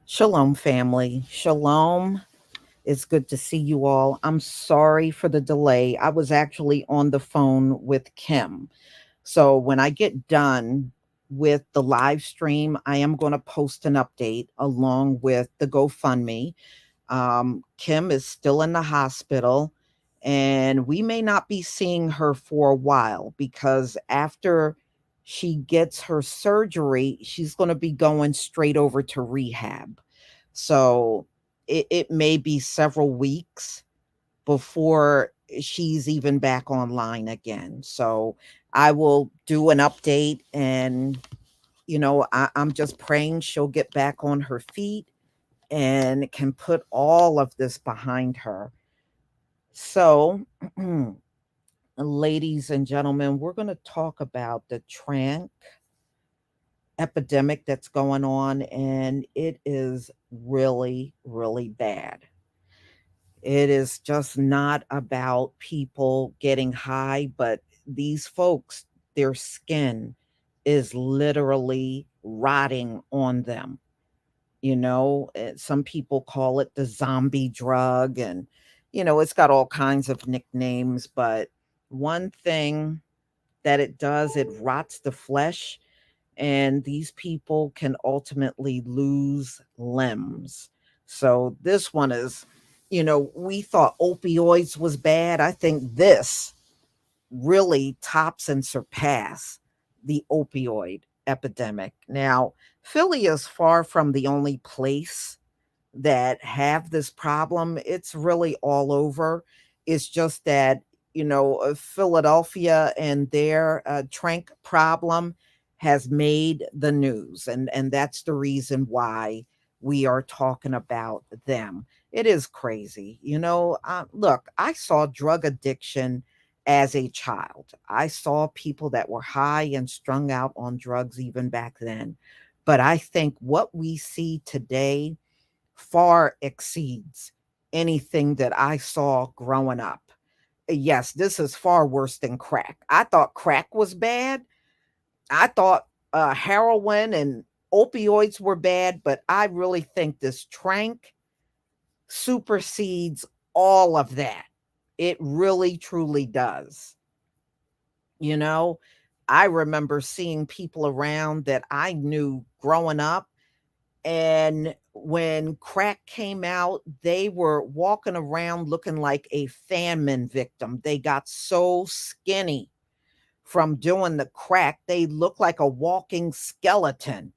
Shalom, family. Shalom. It's good to see you all. I'm sorry for the delay. I was actually on the phone with Kim. So when I get done with the live stream, I am going to post an update along with the GoFundMe. Kim is still in the hospital, and we may not be seeing her for a while because after she gets her surgery, she's going to be going straight over to rehab. So it may be several weeks before she's even back online again. So I will do an update and, I'm just praying she'll get back on her feet and can put all of this behind her. So, ladies and gentlemen, we're going to talk about the Tranq epidemic that's going on, and it is really, really bad. It is just not about people getting high, but these folks, their skin is literally rotting on them. Some people call it the zombie drug, and, it's got all kinds of nicknames. But one thing that it does, it rots the flesh, and these people can ultimately lose limbs. So this one is, we thought opioids was bad. I think this really tops and surpass the opioid epidemic. Now, Philly is far from the only place that have this problem. It's really all over. It's just that, Philadelphia and their Trank problem has made the news. And that's the reason why we are talking about them. It is crazy. Look, I saw drug addiction as a child. I saw people that were high and strung out on drugs even back then. But I think what we see today far exceeds anything that I saw growing up. Yes, this is far worse than crack. I thought crack was bad. I thought heroin and opioids were bad, but I really think this Trank supersedes all of that. It really, truly does. You know, I remember seeing people around that I knew growing up. And when crack came out, they were walking around looking like a famine victim. They got so skinny from doing the crack, they looked like a walking skeleton.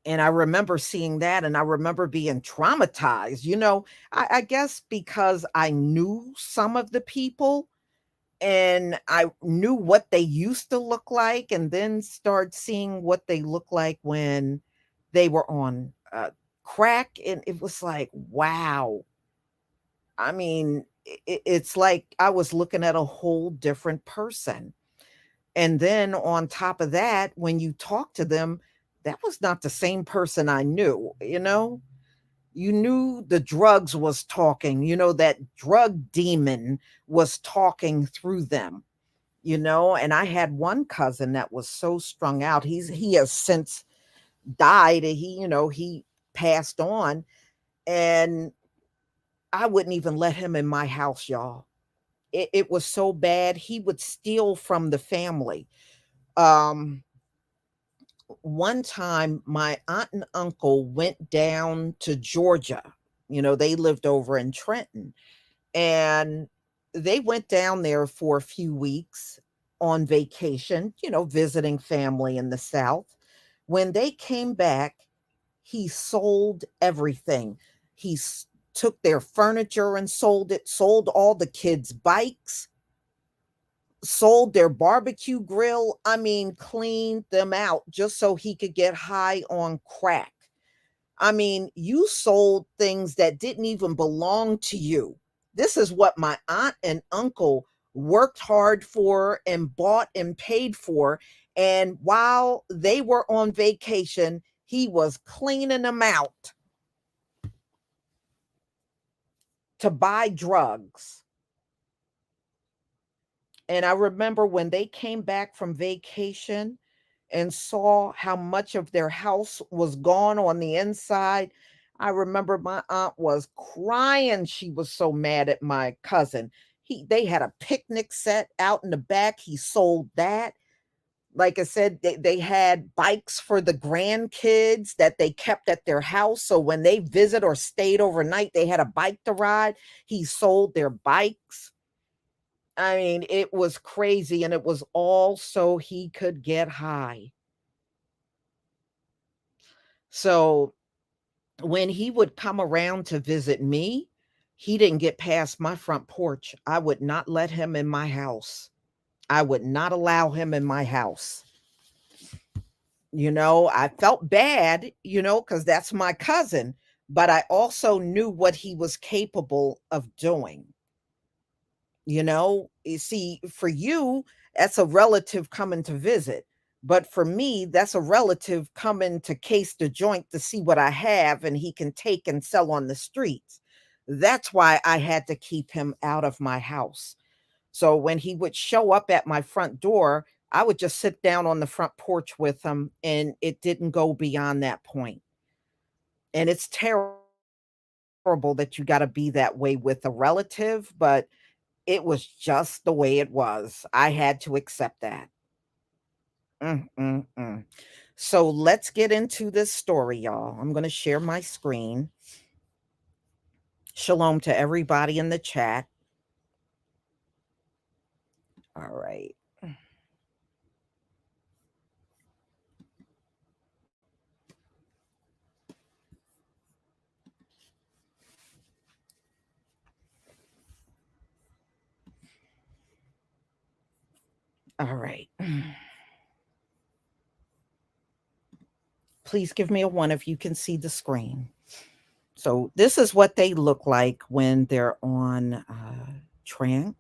And I remember seeing that and I remember being traumatized. I guess because I knew some of the people and I knew what they used to look like, and then start seeing what they look like when they were on crack, and it was like, wow. I mean, it's like I was looking at a whole different person. And then on top of that, when you talk to them, that was not the same person I knew. You knew the drugs was talking, that drug demon was talking through them. And I had one cousin that was so strung out. He has since died. He passed on, and I wouldn't even let him in my house, y'all. It was so bad. He would steal from the family. Um, One time, my aunt and uncle went down to Georgia. They lived over in Trenton, and they went down there for a few weeks on vacation, visiting family in the South. When they came back, he sold everything. Took their furniture and sold it, sold all the kids' bikes, sold their barbecue grill. I mean, cleaned them out just so he could get high on crack. I mean, you sold things that didn't even belong to you. This is what my aunt and uncle worked hard for and bought and paid for. And while they were on vacation, he was cleaning them out to buy drugs. And I remember when they came back from vacation, and saw how much of their house was gone on the inside. I remember my aunt was crying. She was so mad at my cousin. They had a picnic set out in the back. He sold that. Like I said, they had bikes for the grandkids that they kept at their house. So when they visit or stayed overnight, they had a bike to ride. He sold their bikes. I mean, it was crazy, and it was all so he could get high. So when he would come around to visit me, he didn't get past my front porch. I would not let him in my house. I would not allow him in my house. I felt bad, because that's my cousin, but I also knew what he was capable of doing. You see, for you, that's a relative coming to visit. But for me, that's a relative coming to case the joint to see what I have and he can take and sell on the streets. That's why I had to keep him out of my house. So when he would show up at my front door, I would just sit down on the front porch with him, and it didn't go beyond that point. And it's terrible that you got to be that way with a relative, but it was just the way it was. I had to accept that. Mm, mm, mm. So let's get into this story, y'all. I'm going to share my screen. Shalom to everybody in the chat. All right. All right. Please give me a one if you can see the screen. So this is what they look like when they're on Tranq.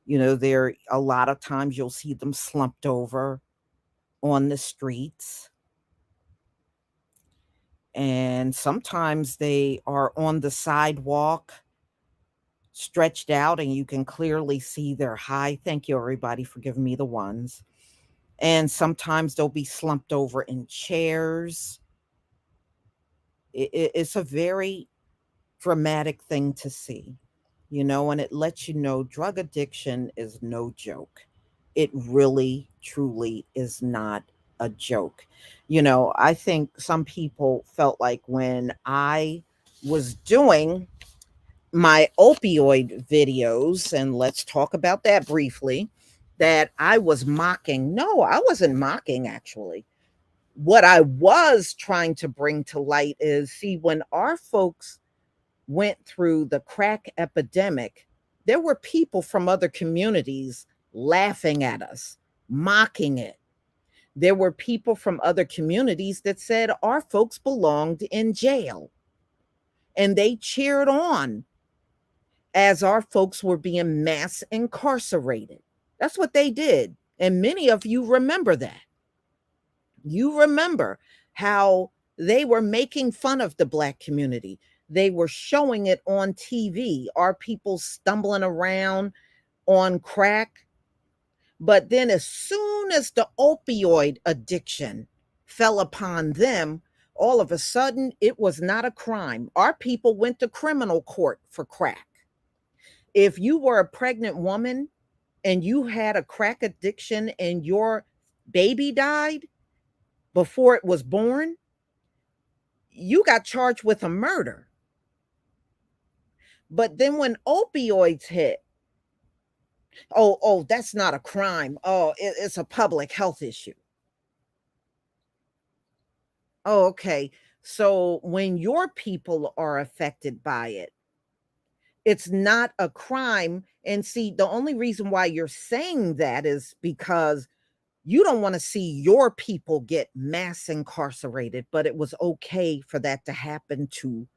There a lot of times you'll see them slumped over on the streets, and sometimes they are on the sidewalk stretched out and you can clearly see they're high. Thank you, everybody, for giving me the ones. And sometimes they'll be slumped over in chairs. It's a very dramatic thing to see, and it lets you know drug addiction is no joke. It really, truly is not a joke. I think some people felt like when I was doing my opioid videos, and let's talk about that briefly, that I was mocking. No, I wasn't mocking, actually. What I was trying to bring to light is, see, when our folks went through the crack epidemic, there were people from other communities laughing at us, mocking it. There were people from other communities that said our folks belonged in jail, and they cheered on as our folks were being mass incarcerated. That's what they did. And many of you remember that. You remember how they were making fun of the Black community. They were showing it on TV, our people stumbling around on crack. But then, as soon as the opioid addiction fell upon them, all of a sudden it was not a crime. Our people went to criminal court for crack. If you were a pregnant woman and you had a crack addiction and your baby died before it was born, you got charged with a murder. But then when opioids hit, oh, that's not a crime. Oh, it's a public health issue. Oh, okay. So when your people are affected by it, it's not a crime. And see, the only reason why you're saying that is because you don't want to see your people get mass incarcerated, but it was okay for that to happen to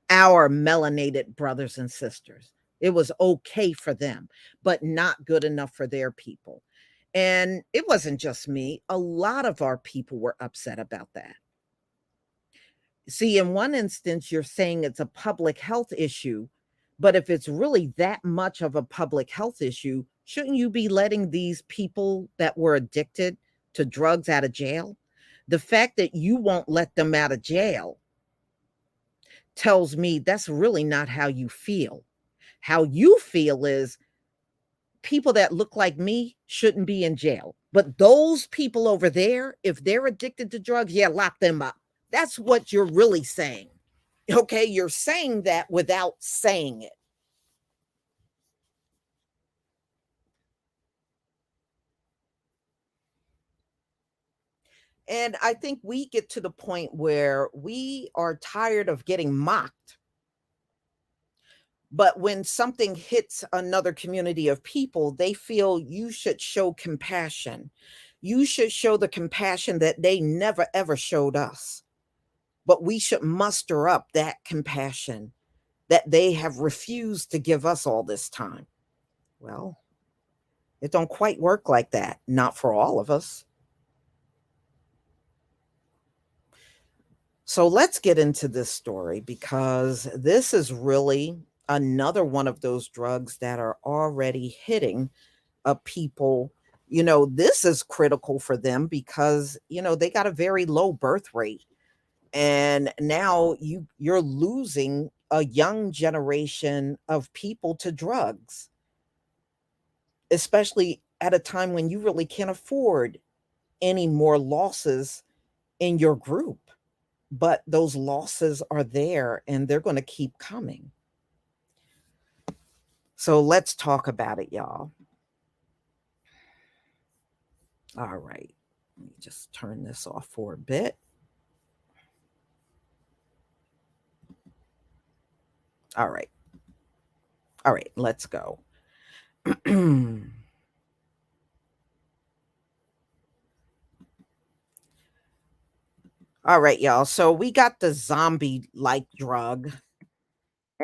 our melanated brothers and sisters. It was okay for them, but not good enough for their people. And it wasn't just me. A lot of our people were upset about that. See, in one instance, you're saying it's a public health issue, but if it's really that much of a public health issue, shouldn't you be letting these people that were addicted to drugs out of jail, the fact that you won't let them out of jail tells me that's really not how you feel. How you feel is people that look like me shouldn't be in jail. But those people over there, if they're addicted to drugs, yeah, lock them up. That's what you're really saying. Okay, you're saying that without saying it. And I think we get to the point where we are tired of getting mocked. But when something hits another community of people, they feel you should show compassion. You should show the compassion that they never ever showed us. But we should muster up that compassion that they have refused to give us all this time. Well, it don't quite work like that, not for all of us. So let's get into this story because this is really another one of those drugs that are already hitting people. This is critical for them because, they got a very low birth rate. And now you're losing a young generation of people to drugs, especially at a time when you really can't afford any more losses in your group. But those losses are there and they're going to keep coming. So let's talk about it, y'all. All right. Let me just turn this off for a bit. All right. All right. Let's go. All right, y'all. So we got the zombie like drug,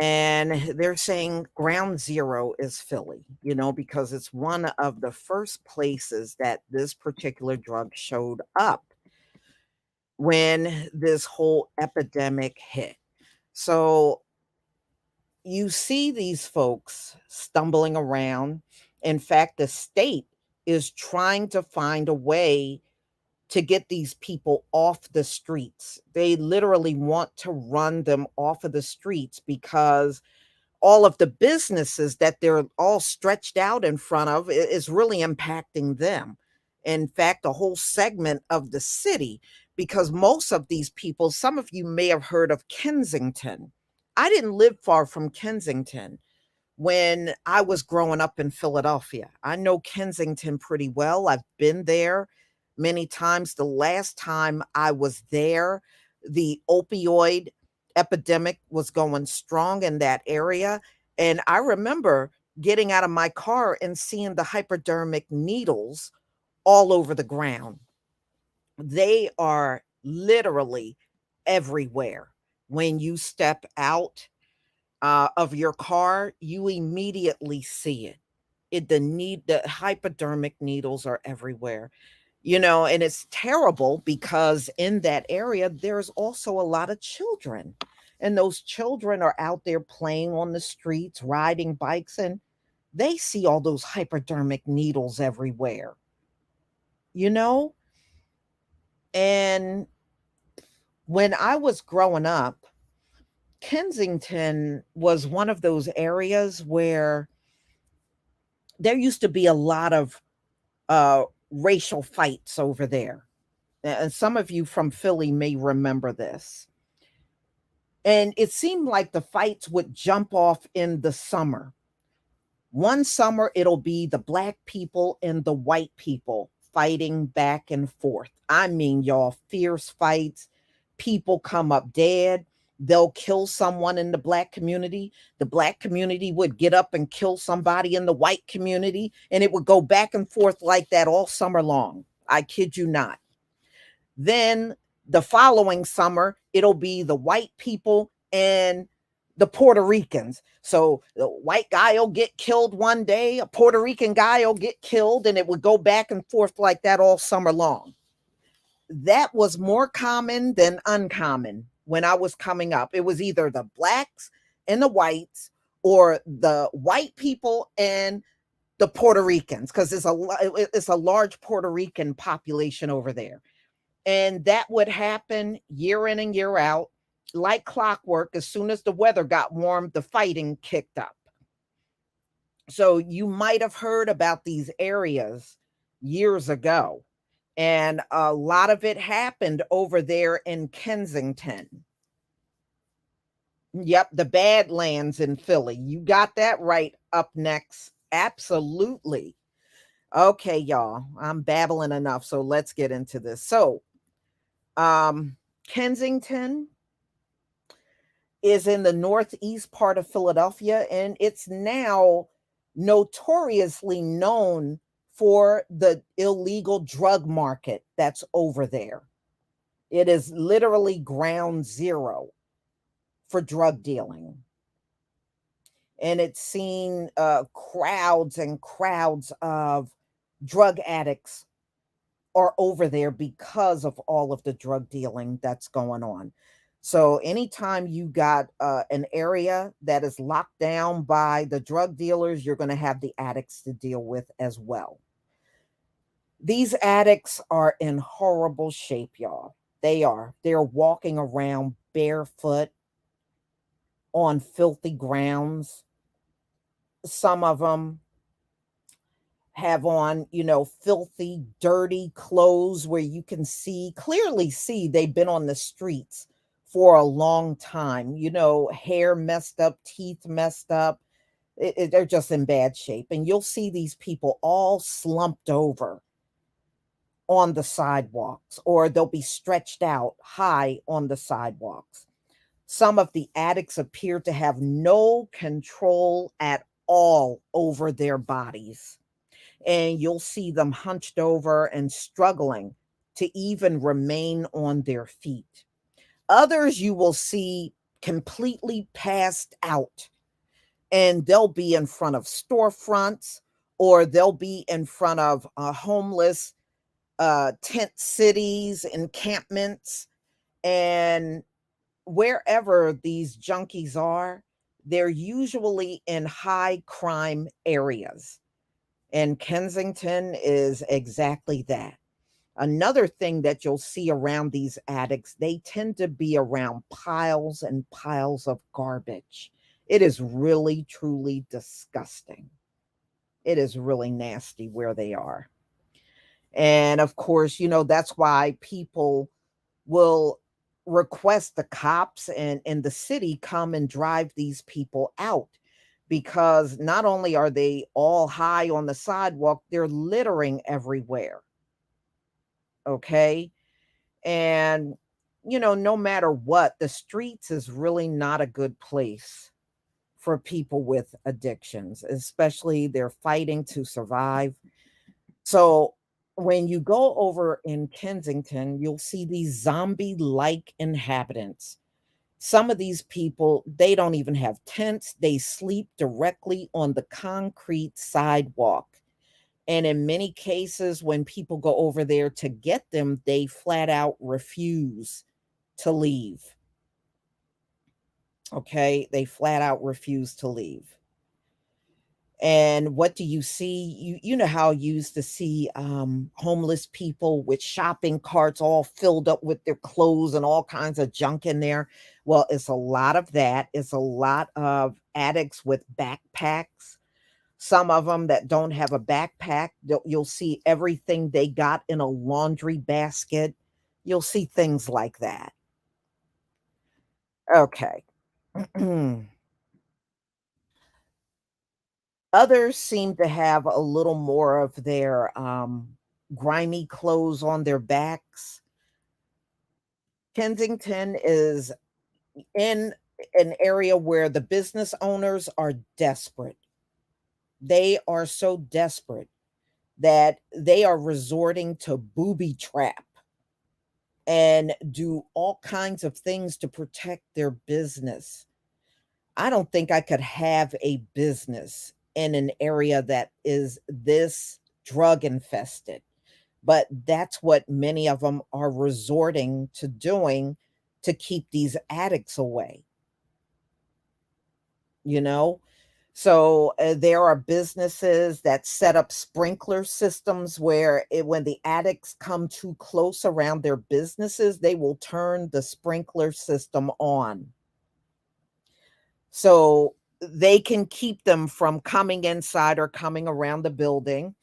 and they're saying ground zero is Philly, because it's one of the first places that this particular drug showed up when this whole epidemic hit. So you see these folks stumbling around. In fact, the state is trying to find a way to get these people off the streets. They literally want to run them off of the streets because all of the businesses that they're all stretched out in front of is really impacting them. In fact, a whole segment of the city, because most of these people, some of you may have heard of Kensington. I didn't live far from Kensington when I was growing up in Philadelphia. I know Kensington pretty well. I've been there many times. The last time I was there, the opioid epidemic was going strong in that area. And I remember getting out of my car and seeing the hypodermic needles all over the ground. They are literally everywhere. When you step out of your car, you immediately see it. The hypodermic needles are everywhere. And it's terrible because in that area there's also a lot of children. And those children are out there playing on the streets, riding bikes, and they see all those hypodermic needles everywhere. You know? And when I was growing up, Kensington was one of those areas where there used to be a lot of uh, racial fights over there. And some of you from Philly may remember this. And it seemed like the fights would jump off in the summer. One summer, it'll be the black people and the white people fighting back and forth. I mean, y'all, fierce fights. People come up dead. They'll kill someone in the black community. The black community would get up and kill somebody in the white community, and it would go back and forth like that all summer long. I kid you not. Then the following summer, it'll be the white people and the Puerto Ricans. So the white guy will get killed one day, a Puerto Rican guy will get killed, and it would go back and forth like that all summer long. That was more common than uncommon when I was coming up. It was either the blacks and the whites, or the white people and The Puerto Ricans, because it's a large Puerto Rican population over there. And that would happen year in and year out. Like clockwork, as soon as the weather got warm, the fighting kicked up. So you might have heard about these areas years ago. And a lot of it happened over there in Kensington. Yep, the Badlands in Philly. You got that right. Up next. Absolutely. Okay, y'all. I'm babbling enough, so let's get into this. So, um, Kensington is in the northeast part of Philadelphia, and it's now notoriously known for the illegal drug market that's over there. It is literally ground zero for drug dealing. And it's seen crowds and crowds of drug addicts are over there because of all of the drug dealing that's going on. So anytime you got an area that is locked down by the drug dealers, you're going to have the addicts to deal with as well. These addicts are in horrible shape, y'all. They are. They're walking around barefoot on filthy grounds. Some of them have on, filthy, dirty clothes where you can clearly see they've been on the streets for a long time, hair messed up, teeth messed up. They're just in bad shape. And you'll see these people all slumped over on the sidewalks, or they'll be stretched out high on the sidewalks. Some of the addicts appear to have no control at all over their bodies, and you'll see them hunched over and struggling to even remain on their feet. Others you will see completely passed out, and they'll be in front of storefronts, or they'll be in front of homeless tent cities, encampments, and wherever these junkies are, they're usually in high crime areas. And Kensington is exactly that. Another thing that you'll see around these addicts, they tend to be around piles and piles of garbage. It is really, truly disgusting. It is really nasty where they are. And of course, that's why people will request the cops and the city come and drive these people out, because not only are they all high on the sidewalk, they're littering everywhere. Okay. And, no matter what, the streets is really not a good place for people with addictions, especially they're fighting to survive. So when you go over in Kensington, you'll see these zombie like inhabitants. Some of these people, they don't even have tents. They sleep directly on the concrete sidewalk. And in many cases, when people go over there to get them, they flat out refuse to leave. Okay. They flat out refuse to leave. And what do you see? You know how you used to see homeless people with shopping carts all filled up with their clothes and all kinds of junk in there. Well, it's a lot of that. It's a lot of addicts with backpacks. Some of them that don't have a backpack, you'll see everything they got in a laundry basket. You'll see things like that. Okay. Others seem to have a little more of their grimy clothes on their backs. Kensington is in an area where the business owners are desperate. They are so desperate that they are resorting to booby trap and do all kinds of things to protect their business. I don't think I could have a business in an area that is this drug infested. But that's what many of them are resorting to doing to keep these addicts away, you know? So there are businesses that set up sprinkler systems where when the addicts come too close around their businesses, they will turn the sprinkler system on. So they can keep them from coming inside or coming around the building.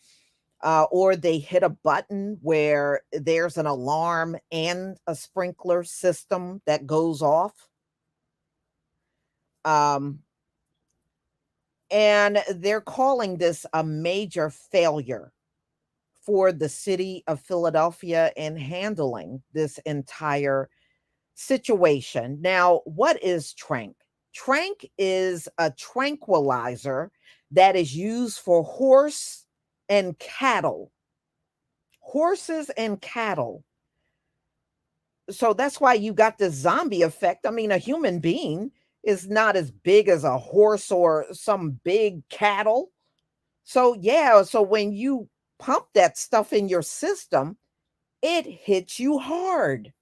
Or they hit a button where there's an alarm and a sprinkler system that goes off. Um, and they're calling this a major failure for the city of Philadelphia in handling this entire situation. Now, what is Tranq? Tranq is a tranquilizer that is used for horse and cattle. Horses and cattle. So that's why you got this zombie effect. I mean, a human being is not as big as a horse or some big cattle. So, yeah, so when you pump that stuff in your system, it hits you hard.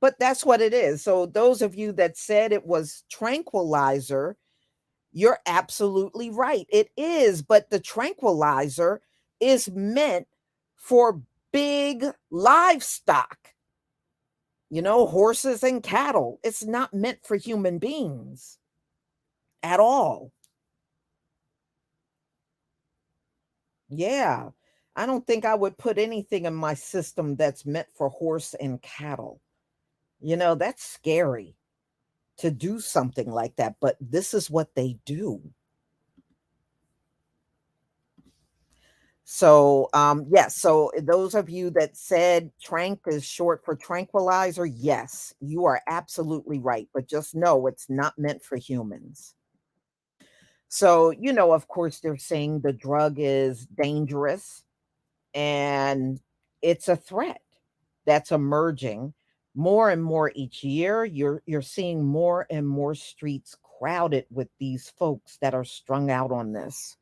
But that's what it is. So, those of you that said it was tranquilizer, you're absolutely right. It is, but the tranquilizer is meant for big livestock, horses and cattle. It's not meant for human beings at all. Yeah. I don't think I would put anything in my system that's meant for horse and cattle. That's scary to do something like that, but this is what they do. So, yes, so those of you that said trank is short for tranquilizer, yes, you are absolutely right, but just know it's not meant for humans. So, of course, they're saying the drug is dangerous and it's a threat that's emerging more and more each year. You're seeing more and more streets crowded with these folks that are strung out on this.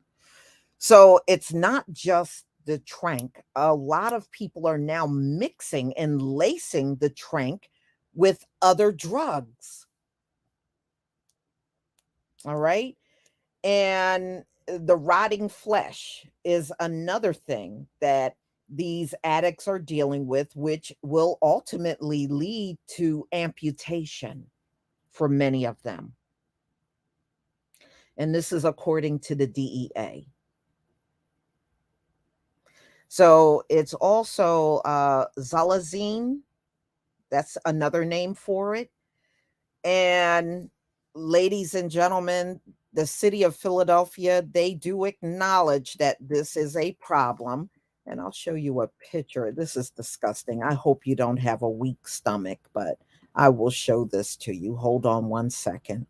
So it's not just the trank. A lot of people are now mixing and lacing the trank with other drugs. All right. And the rotting flesh is another thing that these addicts are dealing with, which will ultimately lead to amputation for many of them. And this is according to the DEA. So it's also xylazine. That's another name for it. And ladies and gentlemen, the city of Philadelphia, they do acknowledge that this is a problem. And I'll show you a picture. This is disgusting. I hope you don't have a weak stomach, but I will show this to you. Hold on one second.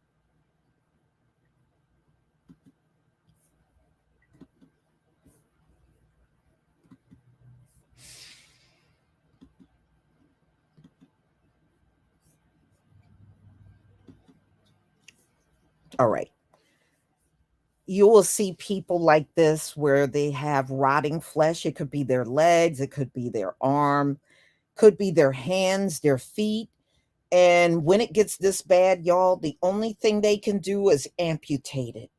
All right. You will see people like this where they have rotting flesh. It could be their legs, it could be their arm, could be their hands, their feet. And when it gets this bad, y'all, the only thing they can do is amputate it.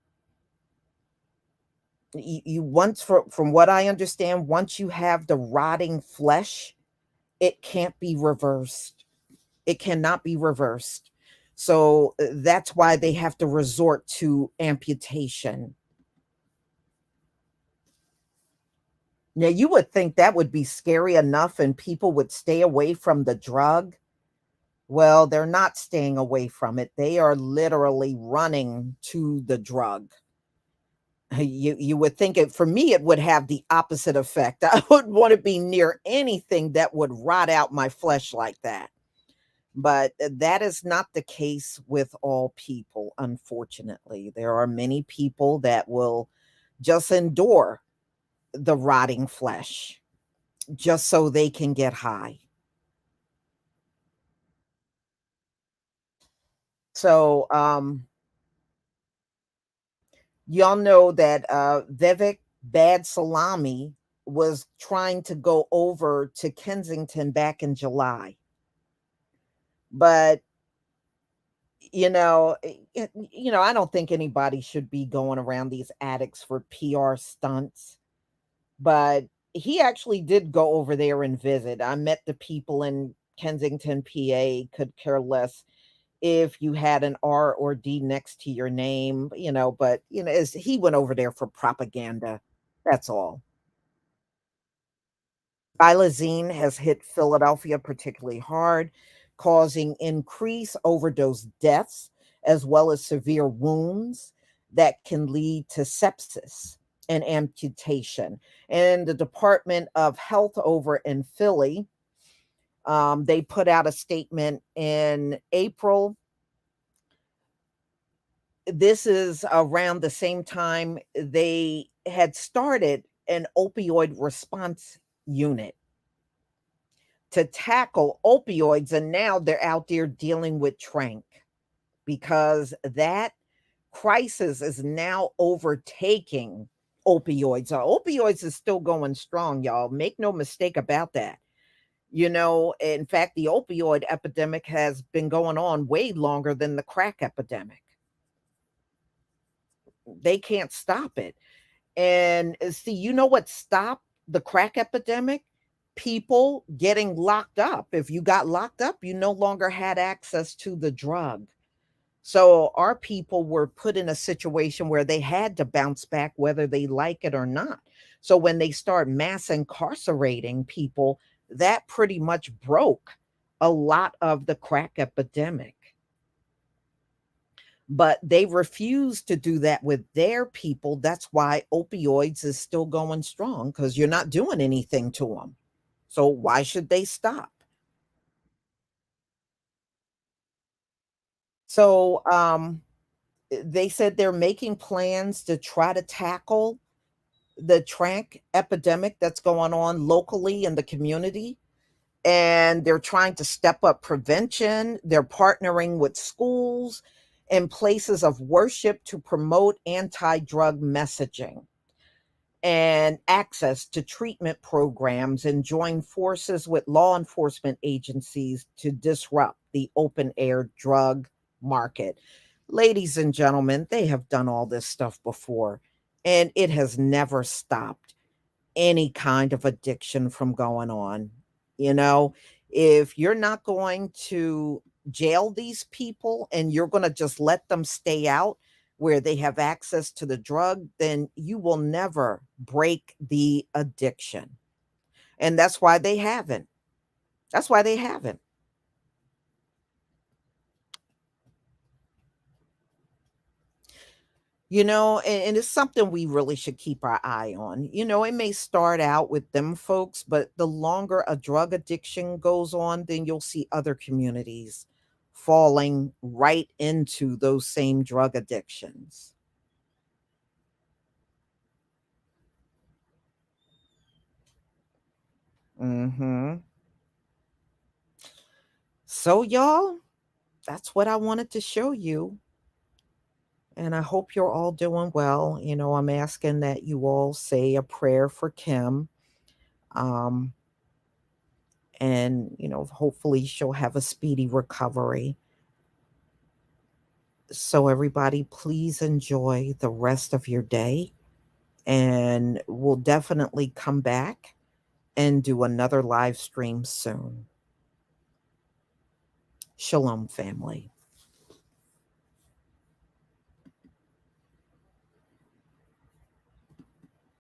You once, from what I understand, once you have the rotting flesh, it can't be reversed. It cannot be reversed. So that's why they have to resort to amputation. Now, you would think that would be scary enough and people would stay away from the drug. Well, they're not staying away from it. They are literally running to the drug. You would think it for me, it would have the opposite effect. I wouldn't want to be near anything that would rot out my flesh like that. But that is not the case with all people, unfortunately. There are many people that will just endure the rotting flesh just so they can get high. So, y'all know that Vivek Bad Salami was trying to go over to Kensington back in July. But I don't think anybody should be going around these addicts for PR stunts, but he actually did go over there and visit. I met the people in Kensington, PA, could care less if you had an R or D next to your name, but as he went over there for propaganda. That's all. Xylazine has hit Philadelphia particularly hard, causing increased overdose deaths as well as severe wounds that can lead to sepsis and amputation. And the Department of Health over in Philly, they put out a statement in April. This is around the same time they had started an opioid response unit to tackle opioids, and now they're out there dealing with Tranq because that crisis is now overtaking opioids. Opioids is still going strong, y'all. Make no mistake about that. In fact, the opioid epidemic has been going on way longer than the crack epidemic. They can't stop it. And see, you know what stopped the crack epidemic? People getting locked up. If you got locked up, you no longer had access to the drug. So our people were put in a situation where they had to bounce back whether they like it or not. So when they start mass incarcerating people, that pretty much broke a lot of the crack epidemic. But they refuse to do that with their people. That's why opioids is still going strong because you're not doing anything to them. So why should they stop? So they said they're making plans to try to tackle the Tranq epidemic that's going on locally in the community. And they're trying to step up prevention. They're partnering with schools and places of worship to promote anti drug messaging and access to treatment programs and join forces with law enforcement agencies to disrupt the open air drug market. Ladies and gentlemen, they have done all this stuff before, and it has never stopped any kind of addiction from going on. You know, if you're not going to jail these people and you're going to just let them stay out where they have access to the drug, then you will never break the addiction. And that's why they haven't. That's why they haven't. And it's something we really should keep our eye on. It may start out with them folks, but the longer a drug addiction goes on, then you'll see other communities falling right into those same drug addictions. Mhm. So y'all, that's what I wanted to show you, and I hope you're all doing well. I'm asking that you all say a prayer for Kim. Um and hopefully she'll have a speedy recovery. So everybody, please enjoy the rest of your day, and we'll definitely come back and do another live stream soon. Shalom, family.